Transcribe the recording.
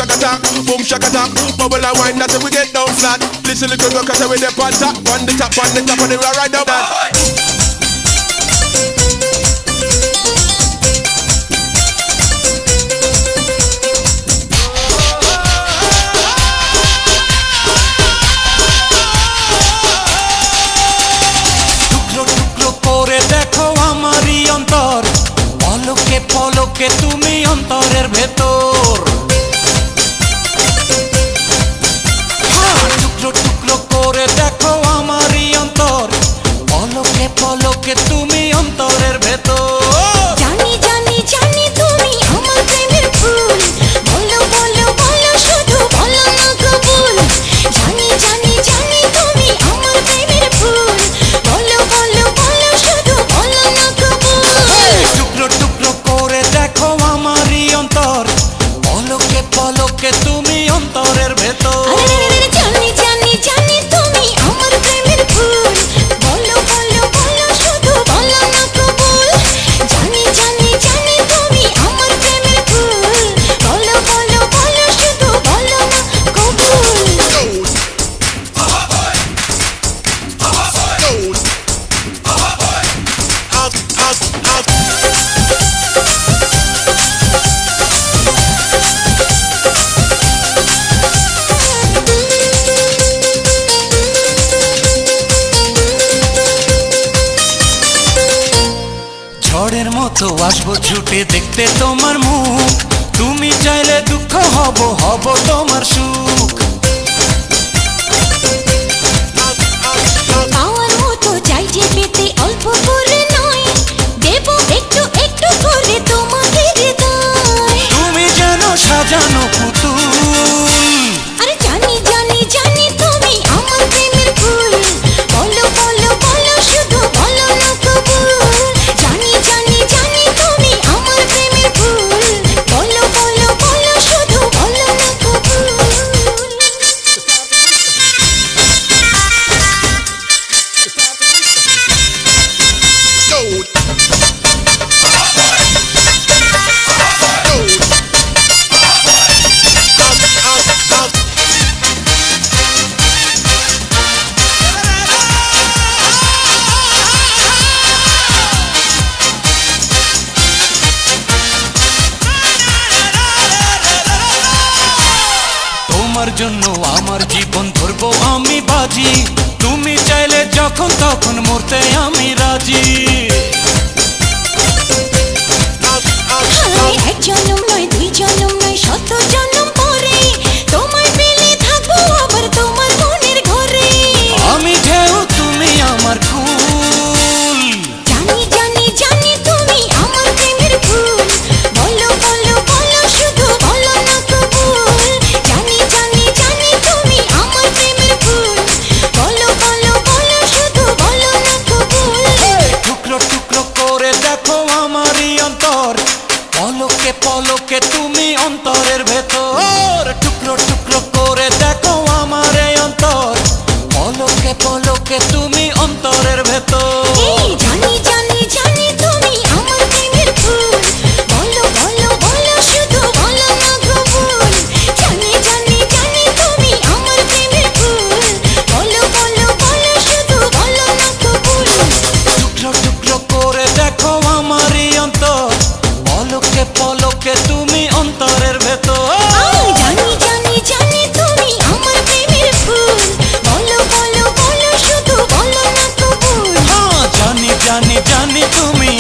shakata, boom shakata. Bubble and wine, that's how we get down flat. Listen little girl, cause we there on top of the top of the right up that. পলকে তুমি অন্তরের ভেতর টুকরো টুকরো করে দেখো আমারই অন্তর পলকে পলকে তুমি অন্তরের ভেতর জানি জানি জানি তুমি আমার প্রেমের ফুল বলো বলো বলো শুধু বলো না কবুল জানি জানি জানি তুমি আমার প্রেমের ফুল বলো বলো বলো শুধু বলো না কবুল টুকরো টুকরো করে দেখো আমারই অন্তর পলকে পলকে তুমি অন্তরের ভেতর জানি জানি জানি তুমি আমার প্রেমের ফুল বলো বলো বলো শুধু বলো না কবুল জানি জানি জানি তুমি আমার প্রেমের ফুল বলো বলো বলো শুধু বলো না কবুল ঝড়ের মতো আসবো ছুটে দেখতে তোমার মুখ তুমি চাইলে দুঃখ হব হব তোমার সুখ পাওয়ার মতো চাইছে পেতে অল্প করে নয় দেব একটু একটু করে তোমাকে হৃদয় তুমি যেন সাজানো পুতুল আরে জানি জানি জানি তুমি আমার প্রেমের ফুল বলো বলো বলো শুধু বলো না কবুল জানি জানি জানি তুমি আমার প্রেমের ফুল বলো বলো বলো শুধু বলো না কবুল তোমার জন্য আমার জীবন ধরবো আমি বাজি তুমি চাইলে যখন তখন মরতে আমি রাজি এক জন্ম নয় দুই জন্ম নয় শত জন্ম পরে তোমায় পেলে থাকবো আবার তোমার মনের ঘরে আমি ঢেউ তুমি আমার কুল জানি জানি জানি তুমি আমার প্রেমের ফুল বলো বলো বলো শুধু বলো না কবুল জানি জানি জানি তুমি আমার প্রেমের ফুল বলো বলো বলো শুধু বলো না কবুল টুকরো টুকরো করে দেখো আমারই অন্তর পলকে পলকে তুমি অন্তরের ভেতর টুকরো টুকরো করে দেখো আমার এই অন্তর পলকে পলকে তুমি অন্তরের ভেতর এই জানি জানি জানি তুমি আমার প্রেমের ফুল বলো বলো বলো শুধু বলো না কবুল জানি জানি জানি তুমি আমার প্রেমের ফুল বলো বলো বলো শুধু বলো না কবুল টুকরো টুকরো করে দেখো আমারই অন্তর পলকে পলকে তুমি অন্তরের ভেতর জানি জানি জানি তুমি আমার প্রেমের ফুল বলো বলো বলো শুধু বলো না কবুল জানি জানি জানি তুমি